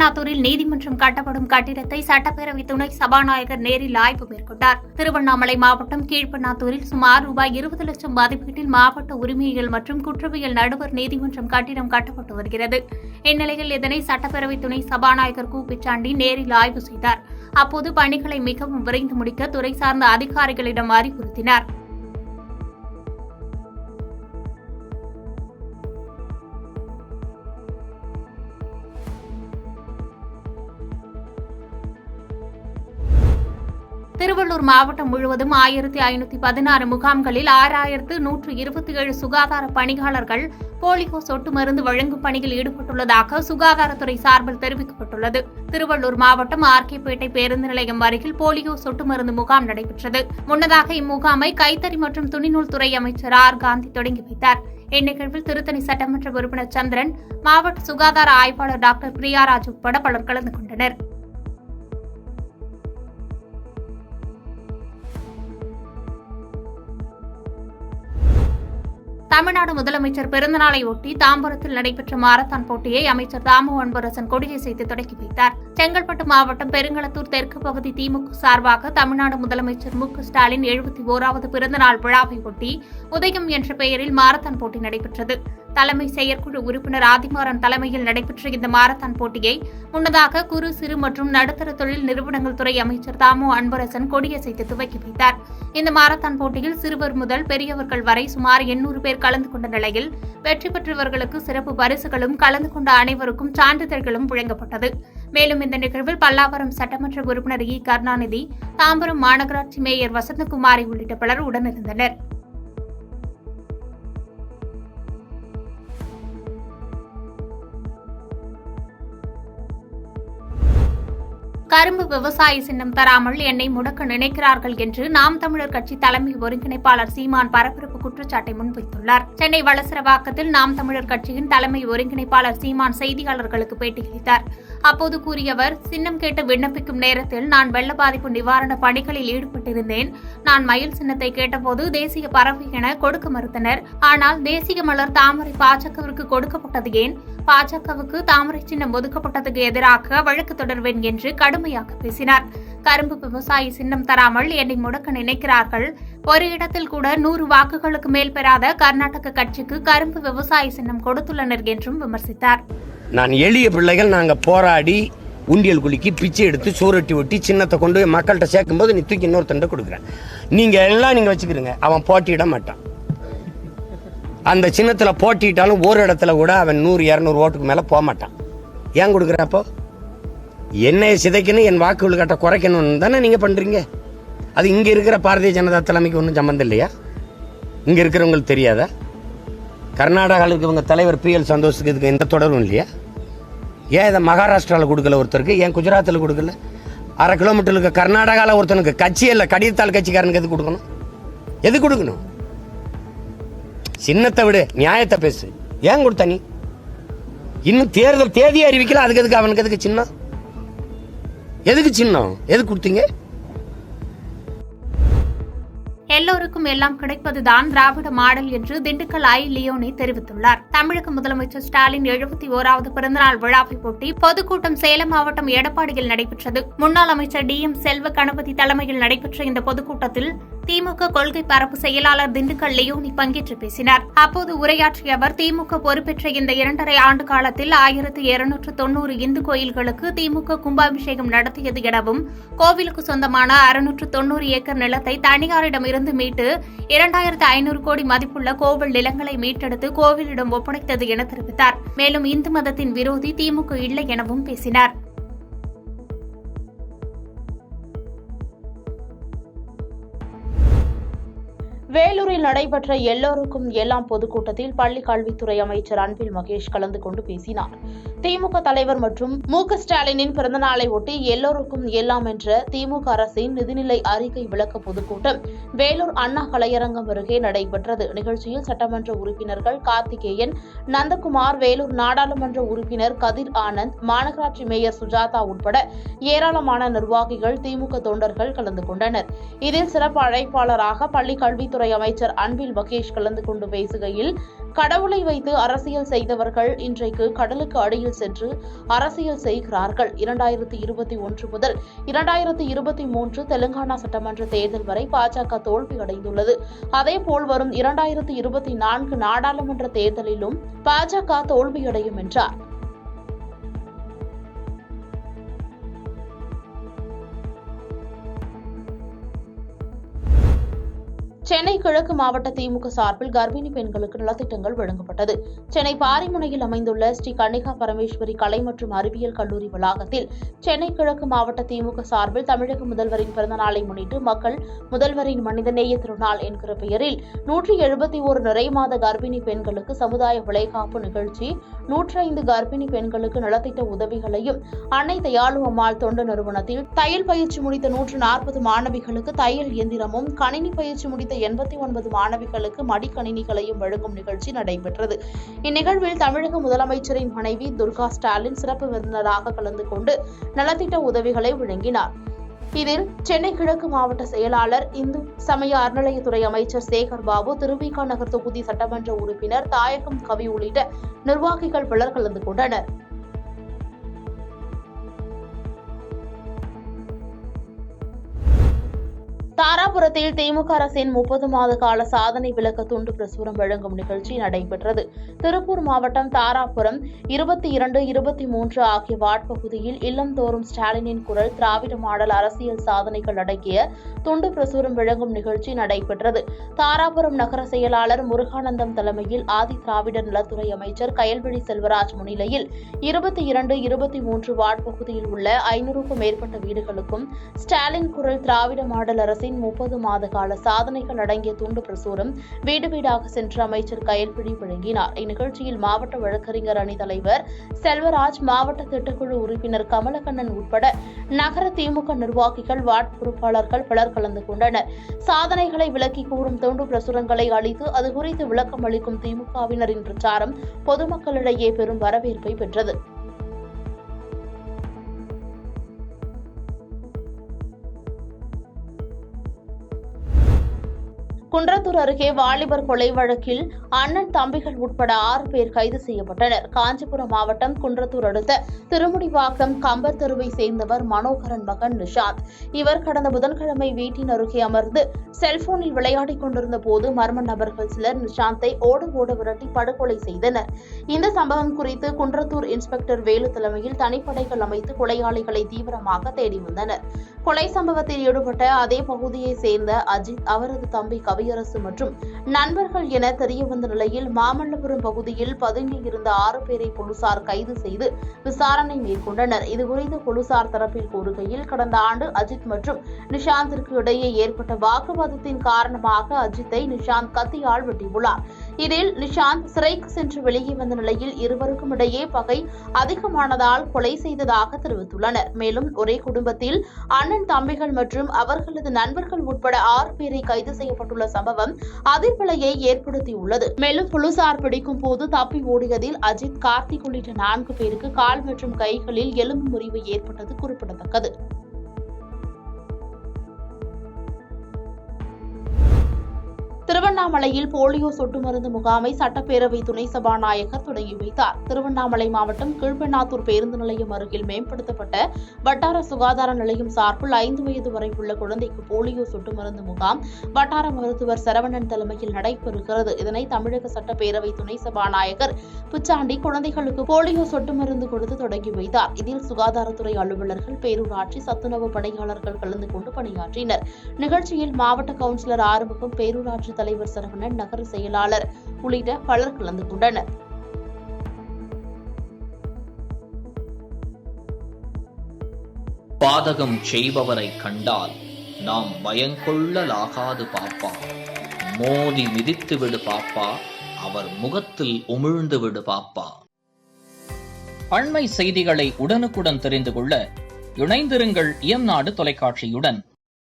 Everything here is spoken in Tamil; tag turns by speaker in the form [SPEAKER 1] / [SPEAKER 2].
[SPEAKER 1] கீழ்பெண்ணாத்தூரில் நீதிமன்றம் கட்டப்படும் கட்டிடத்தை சட்டப்பேரவை துணை சபாநாயகர் நேரில் ஆய்வு மேற்கொண்டார். திருவண்ணாமலை மாவட்டம் கீழ்பெண்ணாத்தூரில் சுமார் ரூபாய் 20 லட்சம் மதிப்பீட்டில் மாவட்ட உரிமையியல் மற்றும் குற்றவியல் நடுவர் நீதிமன்றம் கட்டிடம் கட்டப்பட்டு வருகிறது. இந்நிலையில் இதனை சட்டப்பேரவை துணை சபாநாயகர் கு. பிச்சாண்டி நேரில் ஆய்வு செய்தார். அப்போது பணிகளை மிகவும் விரைந்து முடிக்க துறை சார்ந்த அதிகாரிகளிடம் அறிவுறுத்தினார். திருவள்ளூர் மாவட்டம் முழுவதும் 1516 முகாம்களில் 6127 சுகாதார பணியாளர்கள் போலியோ சொட்டு மருந்து வழங்கும் பணியில் ஈடுபட்டுள்ளதாக சுகாதாரத்துறை சார்பில் தெரிவிக்கப்பட்டுள்ளது. திருவள்ளூர் மாவட்டம் ஆர்கேபேட்டை பேருந்து நிலையம் அருகில் போலியோ சொட்டு மருந்து முகாம் நடைபெற்றது. முன்னதாக இம்முகாமை கைத்தறி மற்றும் துணிநூல் துறை அமைச்சர் ஆர். காந்தி தொடங்கி வைத்தார். இந்நிகழ்வில் திருத்தணி சட்டமன்ற உறுப்பினர் சந்திரன், மாவட்ட சுகாதார ஆய்வாளர் டாக்டர் பிரியாராஜ் உட்பட பலர் கலந்து கொண்டனர். தமிழ்நாடு முதலமைச்சர் பிறந்தநாளை ஒட்டி தாம்பரத்தில் நடைபெற்ற மாரத்தான் போட்டியை அமைச்சர் தாமு அன்பரசன் கொடியசைத்து தொடங்கி வைத்தார். செங்கல்பட்டு மாவட்டம் பெருங்களத்தூர் தெற்கு பகுதி திமுக சார்பாக தமிழ்நாடு முதலமைச்சர் மு. ஸ்டாலின் 71வது பிறந்தநாள் விழாவை ஒட்டி உதயம் என்ற பெயரில் மாரத்தான் போட்டி நடைபெற்றது. தலைமை செயற்குழு உறுப்பினர் ஆதிமாறன் தலைமையில் நடைபெற்ற இந்த மாரத்தான் போட்டியை முன்னதாக குறு சிறு மற்றும் நடுத்தர தொழில் நிறுவனங்கள் துறை அமைச்சர் தாமு அன்பரசன் கொடியசைத்து துவக்கி வைத்தார். இந்த மாரத்தான் போட்டியில் சிறுவர் முதல் பெரியவர்கள் வரை சுமார் 800 பேர் கலந்து கொண்ட நிலையில் வெற்றி பெற்றவர்களுக்கு சிறப்பு பரிசுகளும் கலந்து கொண்ட அனைவருக்கும் சான்றிதழ்களும் வழங்கப்பட்டது. மேலும் இந்த நிகழ்வில் பல்லாவரம் சட்டமன்ற உறுப்பினர் இ. கருணாநிதி, தாம்பரம் மாநகராட்சி மேயர் வசந்தகுமாரி உள்ளிட்ட பலர் உடனிருந்தனர். கரும்பு விவசாய சின்னம் தராமல் என்னை முடக்க நினைக்கிறார்கள் என்று நாம் தமிழர் கட்சி தலைமை ஒருங்கிணைப்பாளர் சீமான் பரபரப்பு குற்றச்சாட்டை முன்வைத்துள்ளார். சென்னை வளசரவாக்கத்தில் நாம் தமிழர் கட்சியின் தலைமை ஒருங்கிணைப்பாளர் சீமான் செய்தியாளர்களுக்கு பேட்டியளித்தார். அப்போது கூறிய அவர், சின்னம் கேட்டு விண்ணப்பிக்கும் நேரத்தில் நான் வெள்ள பாதிப்பு நிவாரண பணிகளில் ஈடுபட்டிருந்தேன். நான் மயில் சின்னத்தை கேட்டபோது தேசிய பறவை என கொடுக்க மறுத்தனர். ஆனால் தேசிய மலர் தாமரை பாஜகவிற்கு கொடுக்கப்பட்டது ஏன்? பாஜகவுக்கு தாமரை சின்னம் ஒதுக்கப்பட்டதுக்கு எதிராக வழக்கு தொடர்வேன் என்று கடுமையாக பேசினார். கரும்பு விவசாய சின்னம் தராமல் என்னை முடக்க நினைக்கிறார்கள். ஒரு இடத்தில் கூட 100 வாக்குகளுக்கு மேல் பெறாத கர்நாடக கட்சிக்கு கரும்பு விவசாய சின்னம் கொடுத்துள்ளனர் என்றும் விமர்சித்தார்.
[SPEAKER 2] நான் எளிய பிள்ளைகள் நாங்கள் போராடி உண்டியல் குலுக்கி பிச்சை எடுத்து சோரட்டி ஒட்டி சின்னத்தை கொண்டு போய் மக்கள்கிட்ட சேர்க்கும்போது நீ தூக்கி இன்னொருத்தண்ட கொடுக்குறேன். நீங்கள் வச்சுக்கிறீங்க, அவன் போட்டியிட மாட்டான். அந்த சின்னத்தில் போட்டிட்டாலும் ஒரு இடத்துல கூட அவன் 100-200 ஓட்டுக்கு மேலே போக மாட்டான். ஏன் கொடுக்குறப்போ? என்னை சிதைக்கணும், என் வாக்குகள் கட்ட குறைக்கணும்னு தானே நீங்கள் பண்ணுறீங்க. அது இங்கே இருக்கிற பாரதிய ஜனதா தலைமைக்கு ஒன்றும் சம்மந்தம் இல்லையா? இங்கே இருக்கிறவங்களுக்கு தெரியாதா? கர்நாடகாவில் இருக்கிறவங்க தலைவர் PL சந்தோஷுக்கு இதுக்கு எந்த தொடர்பும் இல்லையா? ஏன் இதை மகாராஷ்டிராவில் கொடுக்கல ஒருத்தருக்கு, ஏன் குஜராத்தில் கொடுக்கல? 1/2 கிலோமீட்டர் இருக்க கர்நாடகாவில் ஒருத்தனுக்கு கட்சி இல்லை, கடிதத்தாள் கட்சிக்காரனுக்கு எது கொடுக்கணும்? எது கொடுக்கணும்? சின்னத்தை விடு, நியாயத்தை பேசு. ஏன் கொடுத்த நீ? இன்னும் தேர்தல் தேதி அறிவிக்கல, அதுக்கு எதுக்கு அவனுக்கு எதுக்கு சின்னம்? எதுக்கு சின்னம்? எதுக்கு கொடுத்தீங்க?
[SPEAKER 1] எல்லோருக்கும் எல்லாம் கிடைப்பதுதான் திராவிட மாடல் என்று திண்டுக்கல் ஐ. லியோனி தெரிவித்துள்ளார். தமிழக முதலமைச்சர் ஸ்டாலின் 71வது பிறந்தநாள் விழாவை ஒட்டி பொதுக்கூட்டம் சேலம் மாவட்டம் எடப்பாடியில் நடைபெற்றது. முன்னாள் அமைச்சர் DM செல்வ கணபதி தலைமையில் நடைபெற்ற இந்த பொதுக்கூட்டத்தில் திமுக கொள்கை பரப்பு செயலாளர் திண்டுக்கல் லியோனி பங்கேற்று பேசினார். அப்போது உரையாற்றிய அவர், திமுக பொறுப்பேற்ற இந்த 2.5 ஆண்டு காலத்தில் 1290 இந்து கோயில்களுக்கு திமுக கும்பாபிஷேகம் நடத்தியது எனவும், கோவிலுக்கு சொந்தமான 690 ஏக்கர் நிலத்தை தனியாரிடமிருந்து மீட்டு 2500 கோடி மதிப்புள்ள கோவில் நிலங்களை மீட்டெடுத்து கோவிலிடம் ஒப்படைத்தது என தெரிவித்தார். மேலும் இந்து மதத்தின் விரோதி திமுக இல்லை எனவும் பேசினார்.
[SPEAKER 3] வேலூரில் நடைபெற்ற எல்லோருக்கும் எல்லாம் பொதுக்கூட்டத்தில் பள்ளி கல்வித்துறை அமைச்சர் அன்பில் மகேஷ் கலந்து கொண்டு பேசினார். திமுக தலைவர் மற்றும் மு.க. ஸ்டாலினின் பிறந்தநாளை ஒட்டி எல்லோருக்கும் எல்லாம் என்ற திமுக அரசின் நிதிநிலை அறிக்கை விளக்க பொதுக்கூட்டம் வேலூர் அண்ணா கலையரங்கம் அருகே நடைபெற்றது. நிகழ்ச்சியில் சட்டமன்ற உறுப்பினர்கள் கார்த்திகேயன், நந்தகுமார், வேலூர் நாடாளுமன்ற உறுப்பினர் கதிர் ஆனந்த், மாநகராட்சி மேயர் சுஜாதா உட்பட ஏராளமான நிர்வாகிகள், திமுக தொண்டர்கள் கலந்து கொண்டனர். இதில் சிறப்பு அழைப்பாளராக பள்ளி கல்வித்துறை அறநிலையத்துறை அமைச்சர் அன்பில் மகேஷ் கலந்து கொண்டு பேசுகையில், கடவுளை வைத்து அரசியல் செய்தவர்கள் இன்றைக்கு கடலுக்கு அடியில் சென்று அரசியல் செய்கிறார்கள். 2021 முதல் 2023 தெலுங்கானா சட்டமன்ற தேர்தல் வரை பாஜக தோல்வி அடைந்துள்ளது. அதேபோல் வரும் 2024 நாடாளுமன்ற தேர்தலிலும் பாஜக தோல்வியடையும் என்றார். சென்னை கிழக்கு மாவட்ட திமுக சார்பில் கர்ப்பிணி பெண்களுக்கு நலத்திட்டங்கள் வழங்கப்பட்டது. சென்னை பாரிமுனையில் அமைந்துள்ள ஸ்ரீ கன்னிகா பரமேஸ்வரி கலை மற்றும் அறிவியல் கல்லூரி வளாகத்தில் சென்னை கிழக்கு மாவட்ட திமுக சார்பில் தமிழக முதல்வரின் பிறந்தநாளை முன்னிட்டு மக்கள் முதல்வரின் மனிதநேய திருநாள் என்கிற பெயரில் 171 நிறைமாத கர்ப்பிணி பெண்களுக்கு சமுதாய விளைகாப்பு நிகழ்ச்சி, 105 கர்ப்பிணி பெண்களுக்கு நலத்திட்ட உதவிகளையும், அன்னை தயாளு அம்மாள் தொண்டு நிறுவனத்தில் தையல் பயிற்சி முடித்த 140 மாணவிகளுக்கு தையல் இயந்திரமும், கணினி பயிற்சி முடித்த 89 மாணவிகளுக்கு மடிக்கணினிகளையும் வழங்கும் நிகழ்ச்சி நடைபெற்றது. இந்நிகழ்வில் தமிழக முதலமைச்சரின் மனைவி துர்கா ஸ்டாலின் சிறப்பு விருந்தினராக கலந்து கொண்டு நலத்திட்ட உதவிகளை வழங்கினார். இதில் சென்னை கிழக்கு மாவட்ட செயலாளர், இந்து சமய அறநிலையத்துறை அமைச்சர் சேகர் பாபு, திருவிக நகர் தொகுதி சட்டமன்ற உறுப்பினர் தாயகம் கவி உள்ளிட்ட நிர்வாகிகள் பலர் கலந்து கொண்டனர். தாராபுரத்தில் திமுக அரசின் 30 மாத கால சாதனை விளக்க துண்டு பிரசுரம் வழங்கும் நிகழ்ச்சி நடைபெற்றது. திருப்பூர் மாவட்டம் தாராபுரம் 22, 23 ஆகிய வார்டு பகுதியில் இல்லந்தோறும் ஸ்டாலினின் குரல், திராவிட மாடல் அரசியல் சாதனைகள் அடங்கிய துண்டு பிரசுரம் வழங்கும் நிகழ்ச்சி நடைபெற்றது. தாராபுரம் நகர செயலாளர் முருகானந்தம் தலைமையில் ஆதி திராவிடர் நலத்துறை அமைச்சர் கயல்விழி செல்வராஜ் முன்னிலையில் 22, 23 வார்டு பகுதியில் உள்ள 500க்கும் மேற்பட்ட வீடுகளுக்கும் ஸ்டாலின் குரல், திராவிட மாடல் அரசின் 30 மாத கால சாதனைகள் அடங்கிய துண்டு பிரசுரம் வீடு வீடாக சென்று அமைச்சர் கயல்விழி வழங்கினார். இந்நிகழ்ச்சியில் மாவட்ட வழக்கறிஞர் அணி தலைவர் செல்வராஜ், மாவட்ட திட்டக்குழு உறுப்பினர் கமலக்கண்ணன் உட்பட நகர திமுக நிர்வாகிகள், வார்டு பொறுப்பாளர்கள் பலர் கலந்து கொண்டனர். சாதனைகளை விளக்கி கூறும் துண்டு பிரசுரங்களை அளித்து அது குறித்து விளக்கம் அளிக்கும் திமுகவினரின் பிரச்சாரம் பொதுமக்களிடையே பெரும் வரவேற்பை பெற்றது. குன்றத்தூர் அருகே வாலிபர் கொலை வழக்கில் அண்ணன் தம்பிகள் உட்பட 6 பேர் கைது செய்யப்பட்டனர். காஞ்சிபுரம் மாவட்டம் குன்றத்தூர் அடுத்த திருமுடிவாக்கம் கம்பர் தெருவை சேர்ந்தவர் மனோகரன் மகன் நிஷாந்த். இவர் கடந்த புதன்கிழமை வீட்டின் அருகே அமர்ந்து செல்போனில் விளையாடிக் கொண்டிருந்த போது மர்ம நபர்கள் சிலர் நிஷாந்தை ஓட விரட்டி படுகொலை செய்தனர். இந்த சம்பவம் குறித்து குன்றத்தூர் இன்ஸ்பெக்டர் வேலு தலைமையில் தனிப்படைகள் அமைத்து கொலையாளிகளை தீவிரமாக தேடி வந்தனர். கொலை சம்பவத்தில் ஈடுபட்ட அதே பகுதியை சேர்ந்த அஜித், அவரது தம்பி கவியரசு மற்றும் நண்பர்கள் என தெரியவந்த நிலையில் மாமல்லபுரம் பகுதியில் பதுங்கி இருந்த 6 பேரை போலீசார் கைது செய்து விசாரணை மேற்கொண்டனர். இதுகுறித்து போலீசார் தரப்பில் கூறுகையில், கடந்த ஆண்டு அஜித் மற்றும் நிஷாந்திற்கு இடையே ஏற்பட்ட வாக்குவாதத்தின் காரணமாக அஜித்தை நிஷாந்த் கத்தியால் வெட்டியுள்ளார். இதில் நிஷாந்த் சிறைக்கு சென்று வெளியே வந்த நிலையில் இருவருக்கும் இடையே பகை அதிகமானதால் கொலை செய்ததாக தெரிவித்துள்ளனர். மேலும் ஒரே குடும்பத்தில் அண்ணன் தம்பிகள் மற்றும் அவர்களது நண்பர்கள் உட்பட 6 பேரை கைது செய்யப்பட்டுள்ள சம்பவம் அதிர்வலையை ஏற்படுத்தியுள்ளது. மேலும் போலீசார் பிடிக்கும் போது தப்பி ஓடியதில் அஜித், கார்த்திக் உள்ளிட்ட 4 பேருக்கு கால் மற்றும் கைகளில் எலும்பு முறிவு ஏற்பட்டது குறிப்பிடத்தக்கது. திருவண்ணாமலையில் போலியோ சொட்டு மருந்து முகாமை சட்டப்பேரவை துணை சபாநாயகர் தொடங்கி வைத்தார். திருவண்ணாமலை மாவட்டம் கீழ்பெண்ணாத்தூர் பேருந்து நிலையம் அருகில் மேம்படுத்தப்பட்ட வட்டார சுகாதார நிலையம் சார்பில் 5 வயது வரை உள்ள குழந்தைக்கு போலியோ சொட்டு மருந்து முகாம் வட்டார மருத்துவர் சரவணன் தலைமையில் நடைபெறுகிறது. இதனை தமிழக சட்டப்பேரவை துணை சபாநாயகர் புச்சாண்டி குழந்தைகளுக்கு போலியோ சொட்டு மருந்து கொடுத்து தொடங்கி வைத்தார். இதில் சுகாதாரத்துறை அலுவலர்கள், பேரூராட்சி சத்துணவு பணியாளர்கள் கலந்து கொண்டு பணியாற்றினர். நிகழ்ச்சியில் மாவட்ட கவுன்சிலர் ஆறுமுகம், பேரூராட்சி தலைவர் சரவணன், நகர செயலாளர் உள்ளிட்ட பலர் கலந்து கொண்டனர்.
[SPEAKER 4] பாதகம் செய்பவரை கண்டால் நாம் பயங்கொள்ளலாகாது பாப்பா, மோதி மிதித்து விடு பாப்பா, அவர் முகத்தில் உமிழ்ந்து விடு பாப்பா. அண்மை செய்திகளை உடனுக்குடன் தெரிந்து கொள்ள இணைந்திருங்கள் இயம்நாடு தொலைக்காட்சியுடன்.